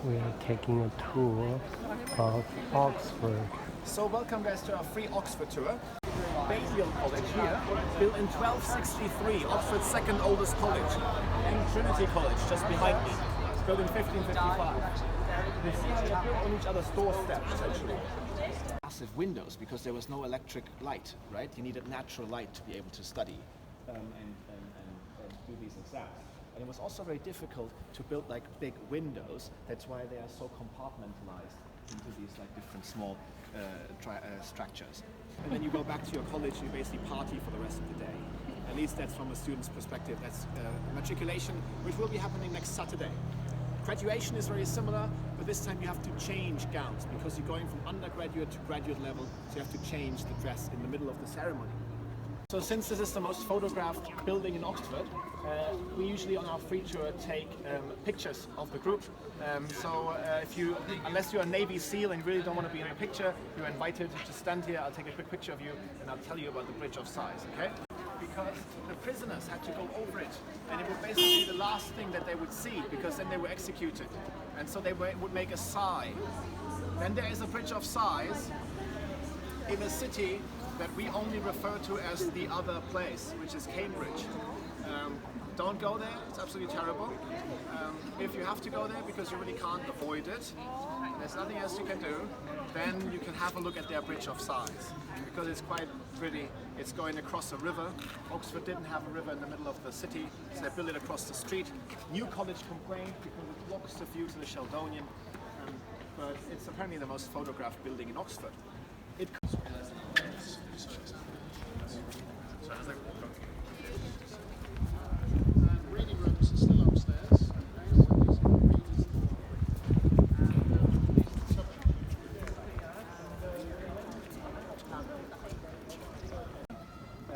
We are taking a tour of Oxford. So welcome guys to our free Oxford tour. Balliol College here, built in 1263, Oxford's second oldest college. And Trinity College just behind me, it's built in 1555. You see how they're built on each other's doorsteps essentially. Massive windows because there was no electric light, right? You needed natural light to be able to study and do these exams. And it was also very difficult to build like big windows. That's why they are so compartmentalized into these like different small structures. And then you go back to your college and you basically party for the rest of the day. At least that's from a student's perspective. That's matriculation, which will be happening next Saturday. Graduation is very similar, but this time you have to change gowns because you're going from undergraduate to graduate level, so you have to change the dress in the middle of the ceremony. So since this is the most photographed building in Oxford, we usually on our free tour take pictures of the group. Unless you're a Navy SEAL and you really don't want to be in the picture, you're invited to stand here. I'll take a quick picture of you and I'll tell you about the Bridge of Sighs, okay? Because the prisoners had to go over it, and it would basically be the last thing that they would see, because then they were executed. And so they would make a sigh. Then there is a Bridge of Sighs in a city that we only refer to as the other place, which is Cambridge. Don't go there, it's absolutely terrible. If you have to go there because you really can't avoid it, there's nothing else you can do, then you can have a look at their Bridge of Sighs, because it's quite pretty. It's going across a river. Oxford didn't have a river in the middle of the city, so they built it across the street. New College complained because it blocks the view to the Sheldonian, but it's apparently the most photographed building in Oxford. Reading rooms are still upstairs.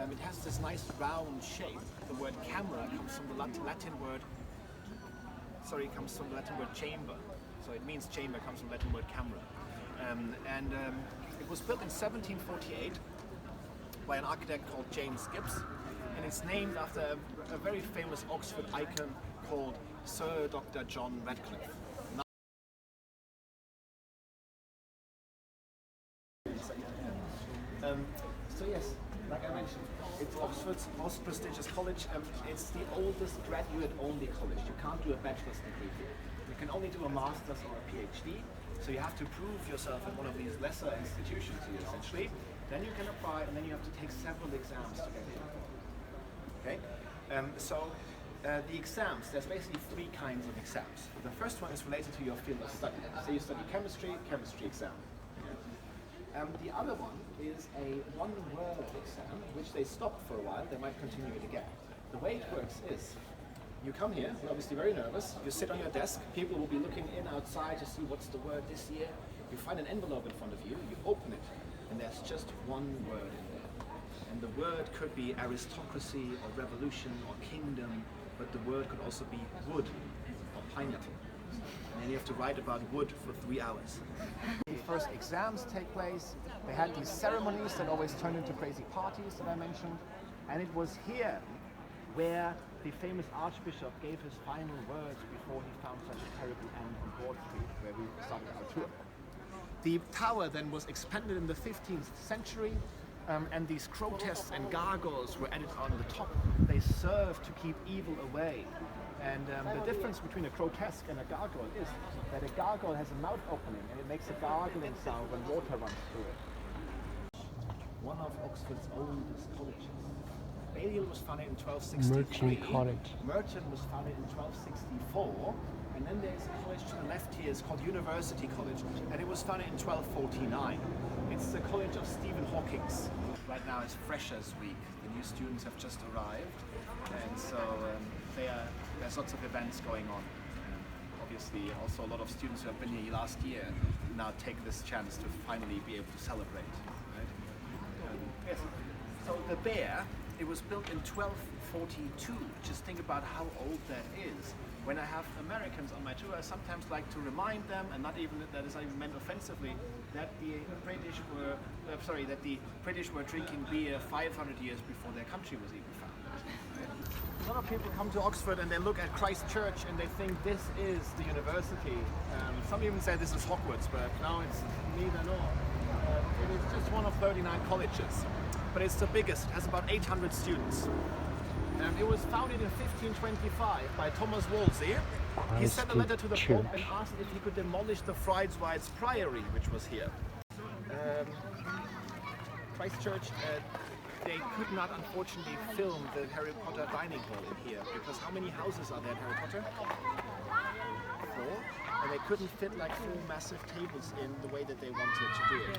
It has this nice round shape. The word camera comes from the Latin word. Comes from the Latin word chamber. So it means chamber comes from the Latin word camera. It was built in 1748 by an architect called James Gibbs, and it's named after a very famous Oxford icon called Sir Dr. John Radcliffe. So yes, like I mentioned, it's Oxford's most prestigious college. It's the oldest graduate-only college. You can't do a bachelor's degree here. You can only do a master's or a PhD. So you have to prove yourself at one of these lesser institutions here, essentially. Then you can apply, and then you have to take several exams to get in. Okay? The exams, there's basically three kinds of exams. The first one is related to your field of study. So you study chemistry exam. The other one is a one-word exam, which they stopped for a while. They might continue it again. The way it works is, you come here, you're obviously very nervous, you sit on your desk, people will be looking in outside to see what's the word this year. You find an envelope in front of you, you open it, and there's just one word in there. And the word could be aristocracy or revolution or kingdom, but the word could also be wood or pineapple. And then you have to write about wood for 3 hours. The first exams take place. They had these ceremonies that always turned into crazy parties that I mentioned. And it was here where the famous Archbishop gave his final words before he found such a terrible end on Broad Street, where we started our tour. The tower then was expanded in the 15th century, and these grotesques and gargoyles were added on the top. They served to keep evil away. And the difference between a grotesque and a gargoyle is that a gargoyle has a mouth opening and it makes a gargling sound when water runs through it. One of Oxford's oldest colleges. Balliol was founded in 1263. Merchant College. Merton was founded in 1264. And then there's a college to the left here, it's called University College, and it was founded in 1249. It's the College of Stephen Hawking's. Right now it's Freshers Week. The new students have just arrived, and so there's lots of events going on. Obviously, also a lot of students who have been here last year now take this chance to finally be able to celebrate. Right? Yes. So the Bear, it was built in 1242. Just think about how old that is. When I have Americans on my tour, I sometimes like to remind them, and not even that is even meant offensively, that the British were drinking beer 500 years before their country was even founded. A lot of people come to Oxford and they look at Christ Church and they think this is the university. Some even say this is Hogwarts, but no, it's neither nor. It is just one of 39 colleges, but it's the biggest. It has about 800 students. It was founded in 1525 by Thomas Wolsey. He sent a letter to the Pope and asked if he could demolish the Friedrichswald's Priory, which was here. Christ Church, they could not unfortunately film the Harry Potter dining hall in here, because how many houses are there in Harry Potter? 4, and they couldn't fit like 4 massive tables in the way that they wanted to do it.